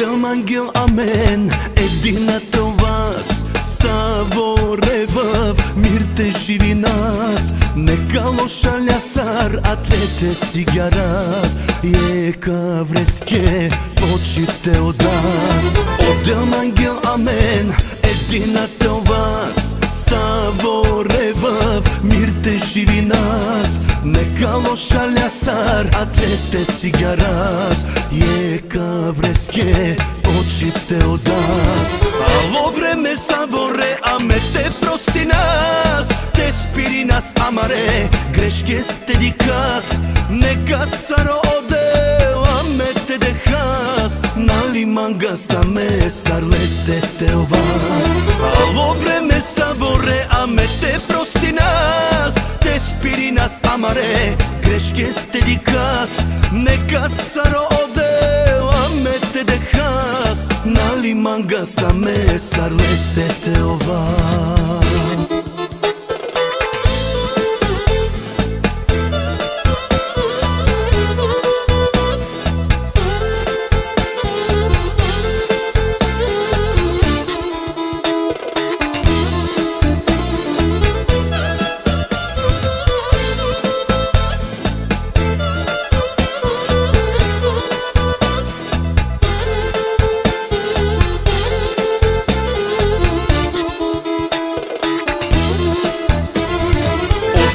Отдел ангел, амен, едината вас съворе в мир те живи нас. Нека лоша лясар, а те си гараз. Ека вреске, почите от нас. Отдел ангел, амен, едината вас съворе в мир те живи нас. Нека лоша лясар, а те си гараз. Ека вреске, почите от нас. Ало време съворе, аме те прости нас. Те спири нас, амаре, грешке сте дикас. Нека саро одел, аме те дехас. Нали манга саме сарлесте те о вас. Ало време съворе, аме те прости нас. Те спири нас, амаре, грешке сте дикас. Нека саро одел, аме те дехас. Нали манга саме сарлесте те о вас.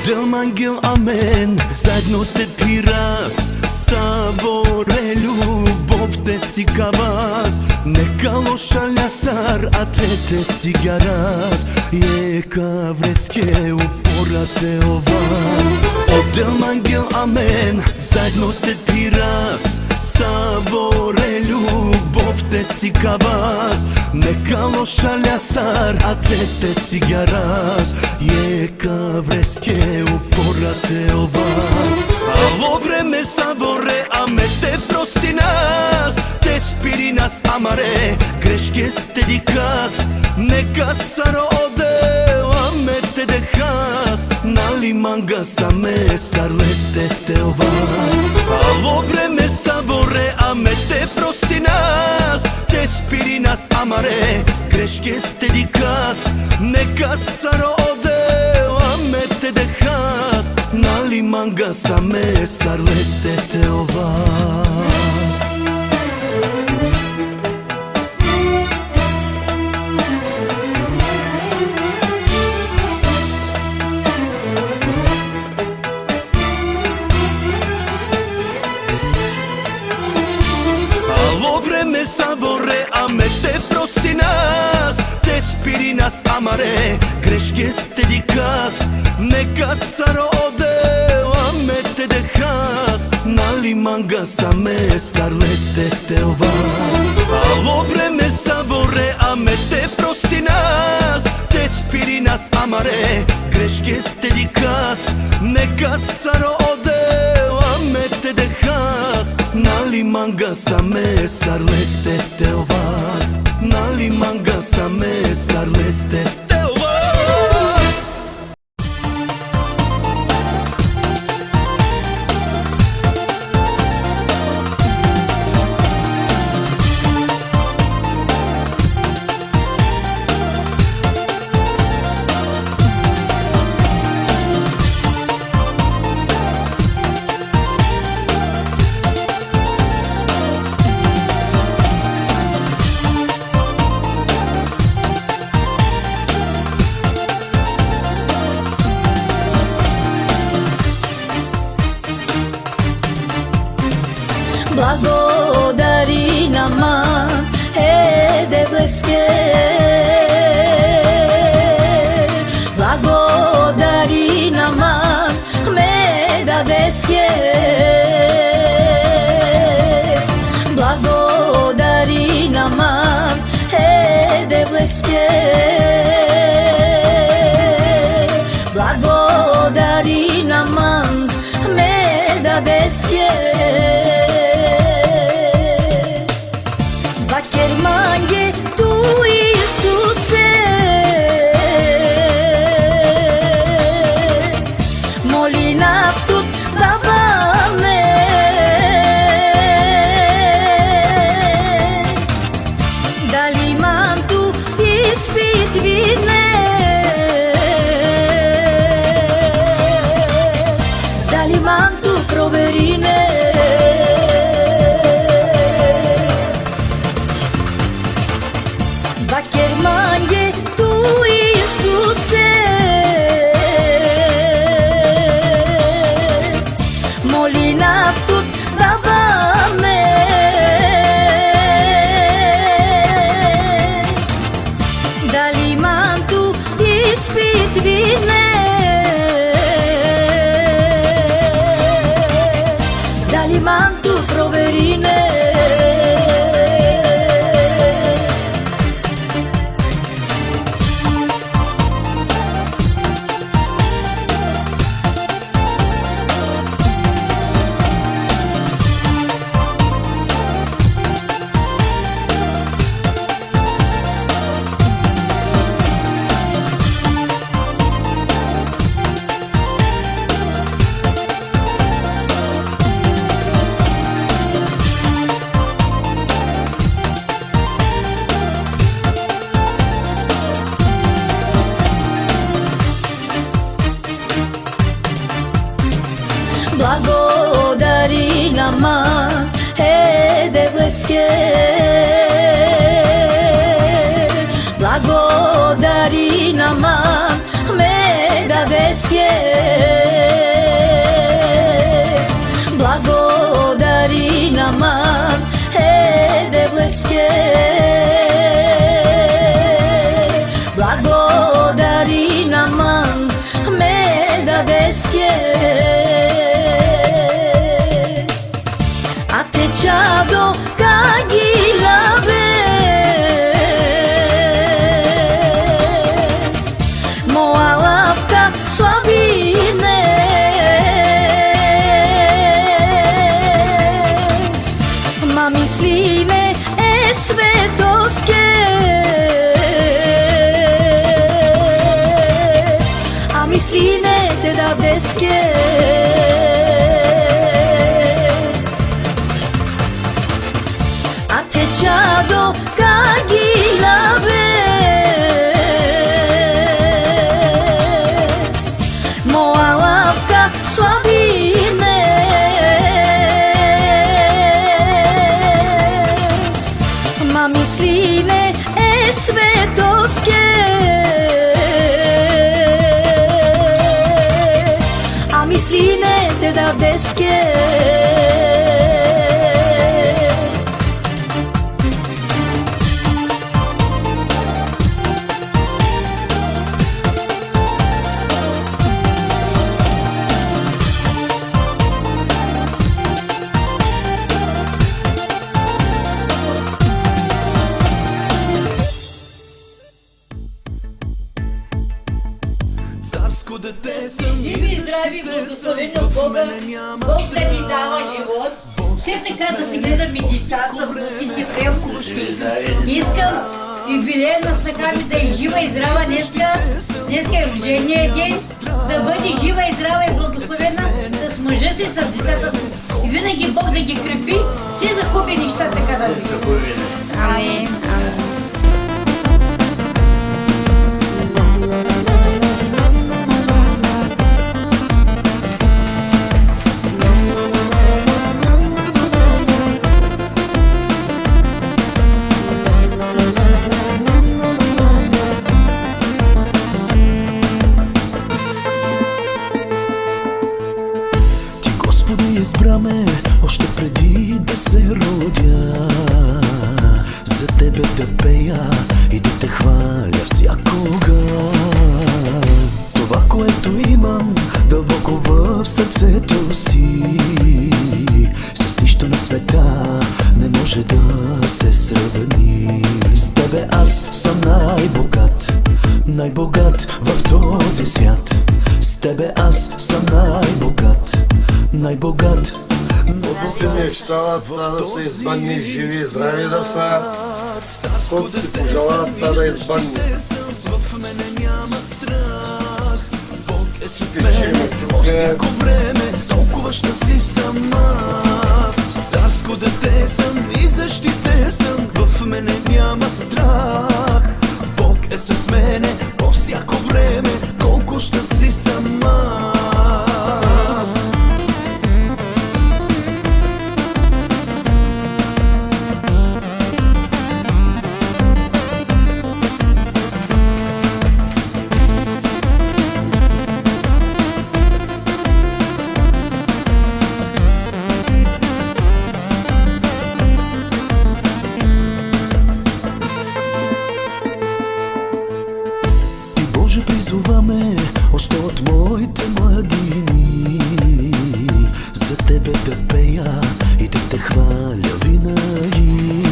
Отдел ангел, амен, заедно те пирас. Съворе любов те си каваз. Нека лоша лясар, а те си гараз. Ека вреске, упора те о вас. Отдел ангел, амен, заедно те пирас. Съворе любов те си каваз. Нека лоша лясар, а те си гараз. Ека вреске, упора те о вас. Ало време съворе, аме те прости нас. Те спири нас, амаре, грешке сте дикас. Нека саро одел, аме те дехас. Нали манга саме сарлесте те о вас. Ало време съворе, аме те прости нас. Те спири нас, амаре, грешке сте дикас. Нека саро одел, аме те дехас. Нали манга саме сарлесте те о вас. Ало време съворе, аме те прости нас. Те спири нас, амаре, грешке сте дикас. Нека саро одел, аме те дехас. Нали манга саме сарлесте те о вас. Ало време съворе, аме те прости нас. Те спири нас, амаре, грешке сте дикас. Нека саро одел, аме те дехас. Нали манга саме сарлесте те о вас. Нали манга саме сарлесте те о вас. Благодари nama de bleske. Благодари nama me da beske. Благодари nama de bleske. Благодари nama me da beske. Mangi tu Isuse, molina tut davame. de bleske. Blagodari nama meda beske. Blagodari nama de bleske. Blagodari nama meda beske. A te čado kagilabes moja lapka slavines ma misline svetoske a misline te da beske. Čado kagilabes moja lapka slavines ma misline svetoske a misline te da beske. Живи и здрави, благословени от Бога, Бог да ни дава живот. Все така да си гледаме децата, внуците, прелките. Искам юбилейна снаха ми да е жива и здрава днеска е рождения ден, да бъде жива и здрава и благословена с мъжа си, с децата си. И винаги Бог да ги крепи, все загуби неща така да ви. Амин. Избра ме още преди да се родя, за тебе да пея и да те хваля всякога. Това, което имам дълбоко в сърцето си, с нищо на света не може да се сравни. С тебе аз съм най-богат, най-богат в този свят. С тебе аз съм най-богат, най-богат. Колко неща да са избанни, живи и здрави да са, колко си пожелават да избанни. В мене няма страх, Бог е с мен по всяко време, толкова щастлив съм аз. Царско дете съм и защитен съм, в мене няма страх. Бог е с мене по всяко време, колко щастлив съм аз. Призоваме още от моите младини, за тебе да пея и да те хваля винаги.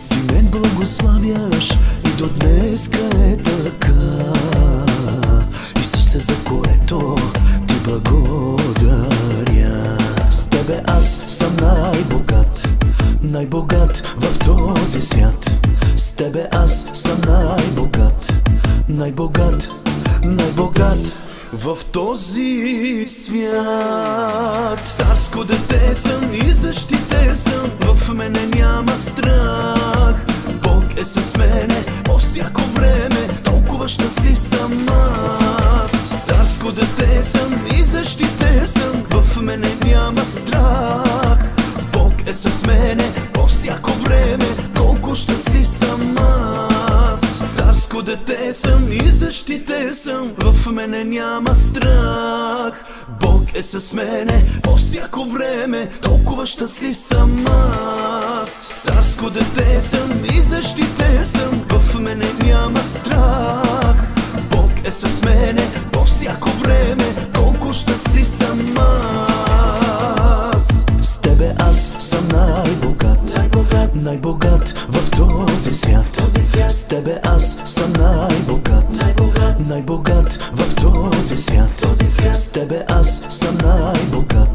Ти мен благославяш и до днеска е така, Исусе, за което ти благодаря. С тебе аз съм най-богат, най-богат в този свят. С тебе аз съм най-богат, най-богат, най-богат в този свят. Царско дете съм и защитен съм, в мене няма страх. Бог е с мене по всяко време, толкова щастлив съм аз. Царско дете съм и защитен съм, в мене няма страх. Бог е с мене дете съм и защитен съм, в мене няма страх. Бог е с мене по всяко време, толкова щастлив съм аз. Царско дете съм и защитен съм, в мене няма страх. Бог е с мене по всяко време, колко щастлив съм аз. С тебе аз съм най-богат, най-богат в този свят. С тебе аз съм най-богат, най-богат в този свят. С тебе аз съм най-богат,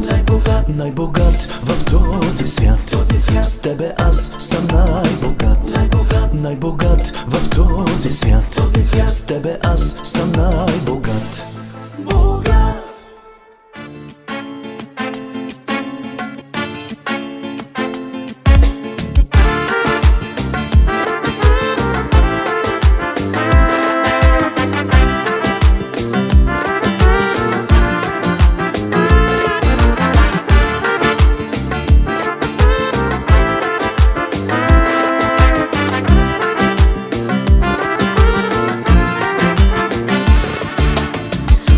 най-богат в този свят. С тебе аз съм най-богат, най-богат в този свят. С тебе аз съм най-богат.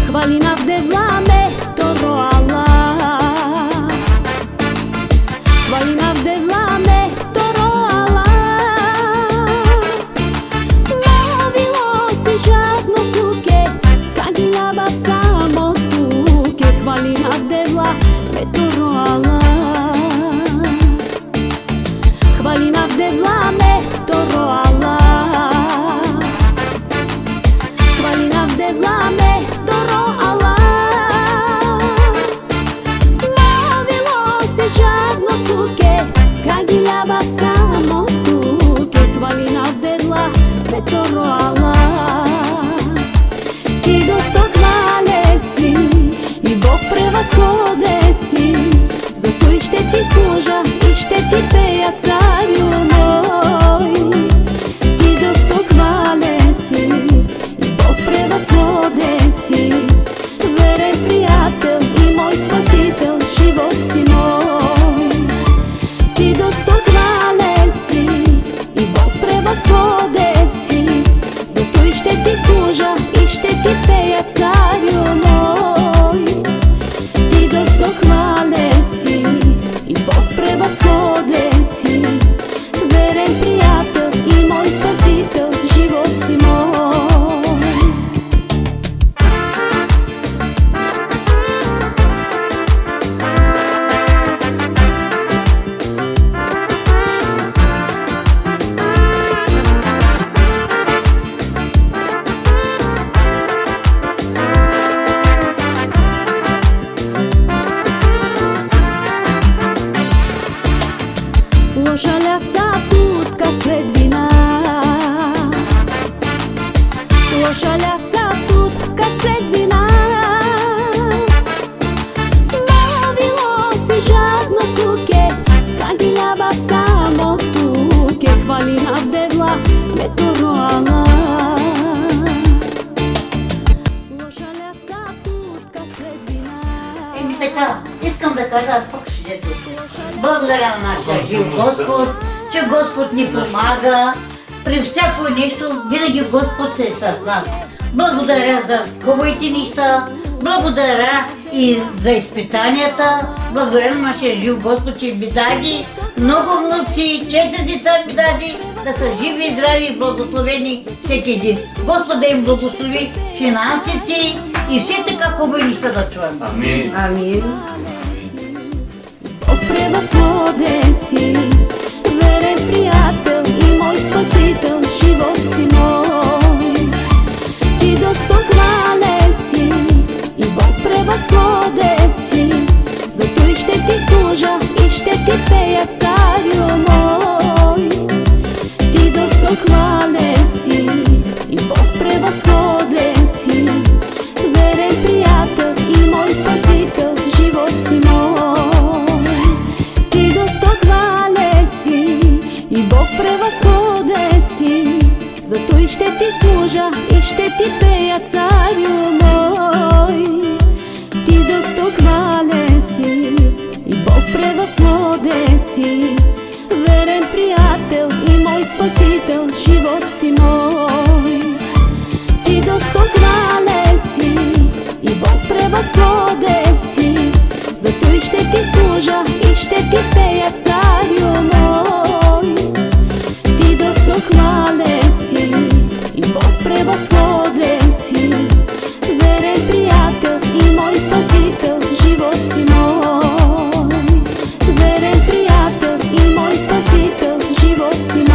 Хвалина вдевламе торо Allah, хвалина вдевламе торо Allah. Ловило си жадно куке, кагилаба само туке. Хвалина вдевламе торо Allah, хвалина вдевламе торо Allah, хвалина вдевламе торо Allah. Ловило си жадно куке, кагилаба само туке. Хвалина вдевламе торо Allah. Ти доста хвале си и Бог превъзходе си, зато и ще ти служа и ще ти пея, царю мой. Ти доста хвале си и Бог превъзходе си, верен приятел и мой спасител, живот си мой. Ти доста хвале си и Бог превъзходе си, зато и ще ти служа и ще ти пея, царю мой. Ти доста хвале си и Бог превъзходе си, верен приятел и мой спасител, живот си мой. Лоша ляса тутка след вина, лоша ляса тутка след вина. Ловило си жадно куке, кагилаба само туке. Хвалина вдевламе торо Allah. Лоша ляса тутка след вина. Така, искам да кажа аз пък свидетелство. Благодаря на нашия жив Господ, че Господ ни помага. При всяко нещо винаги Господ е с нас. Благодаря за хубавите неща, благодаря и за изпитанията. Благодаря на нашия жив Господ, че ми даде много внуци, 4 деца ми даде, да са живи и здрави и благословени всеки един. Господ да им благослови финансите и все така хубави неща да чуем. Амин. Амин. Бог превъзходе си, верен приятел и мой спасител, живот си мой. Ти доста хвале си и Бог превъзходе си, зато и ще ти служа и ще ти пея, царю мой. Ти доста хвале си и Бог превъзходе си, верен приятел и мой спасител, живот си мой. Ти доста хвале си и Бог превъзходе си, зато и ще ти служа и ще ти пея, царю мой. Ти доста хвале си и Бог превъзходе си, верен приятел и мой спасител, живот си мой. dostohvale si i Bog prevashodен си. Затоа ще ти служа и ще ти пея, царю мой. Ти достоhvalen си и Бог превъзходен си, верен приятел и мой спасител, живот си мой. Верен приятел и мой спасител, живот си мой.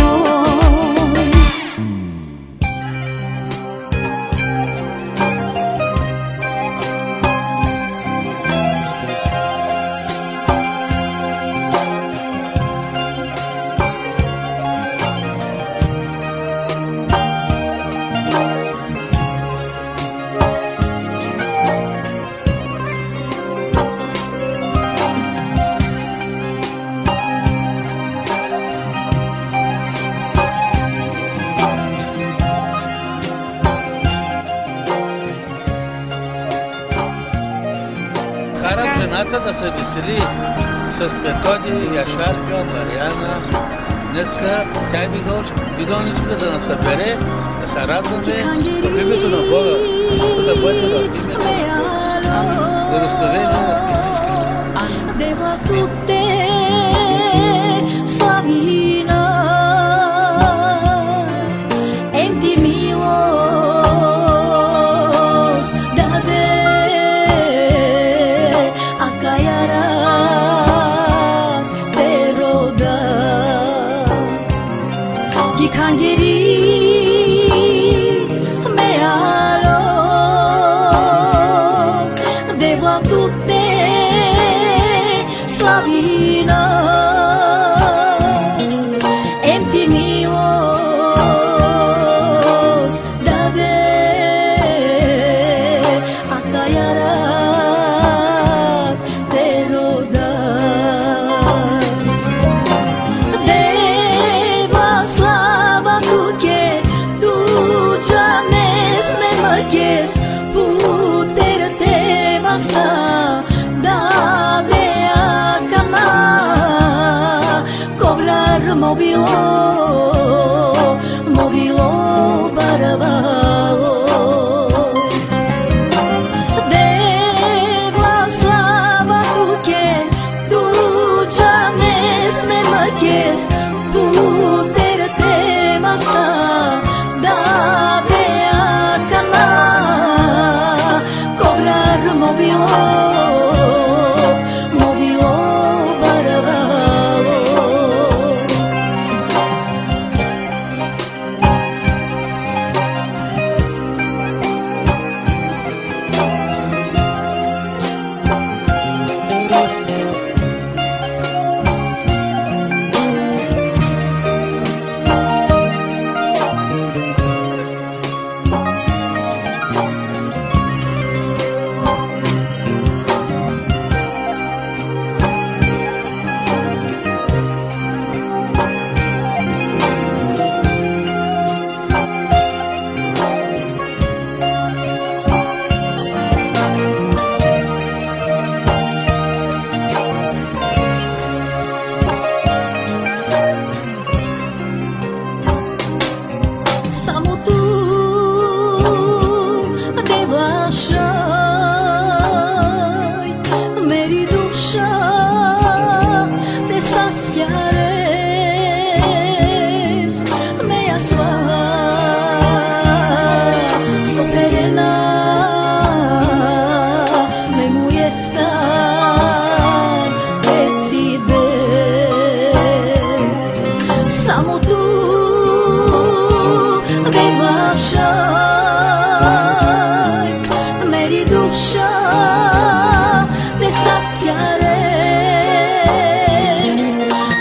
Карам жената да се весели с Методи, Яшарка, Мариана. Днеска тя е бидоничка да нас събере, да се радваме в името на Бога, защото да бъде в името на благословение на всички. Дева туте славина, em ti milos dabe akayara te roda ki kangeri me alo deva tutte slavina, em ti milos dabe akayara te roda. Deva slava tuke, tu já mesmo mages, puter te vasa dabe akana, cobrar movilo barabalo. Deva slava tuke, tu já mesmo mages, puter te vasa dabe akana, cobrar movilo barabalo. Само tu devashai, meri dusha te saciares, me asva soperena, me muesta decides. Samo tu devashai, meri dusha te saciares,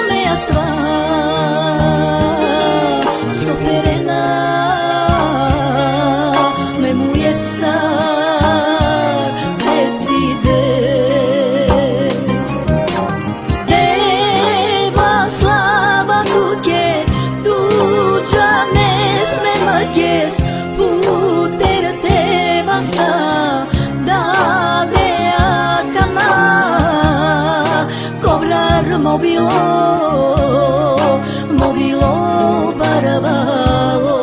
me asva soperena, me muesta decides. Deva slava tuke, tu já mesmo mages, puter te vasa dabe akana, cobrar movilo barabalo.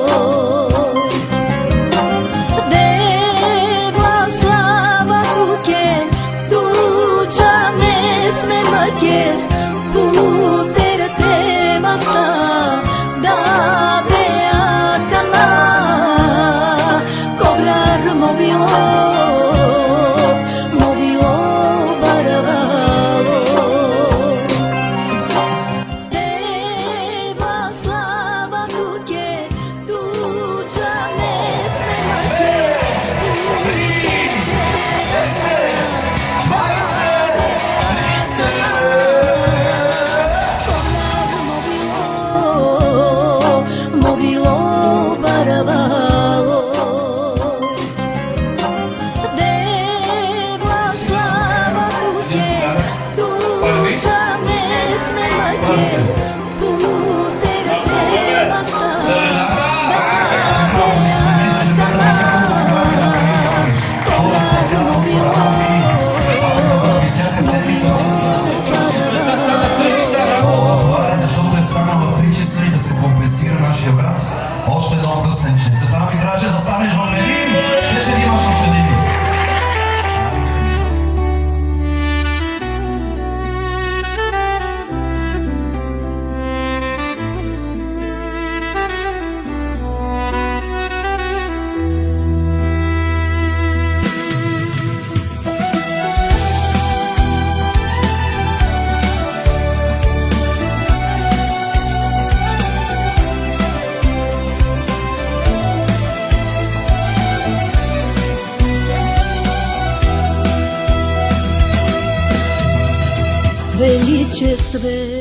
честве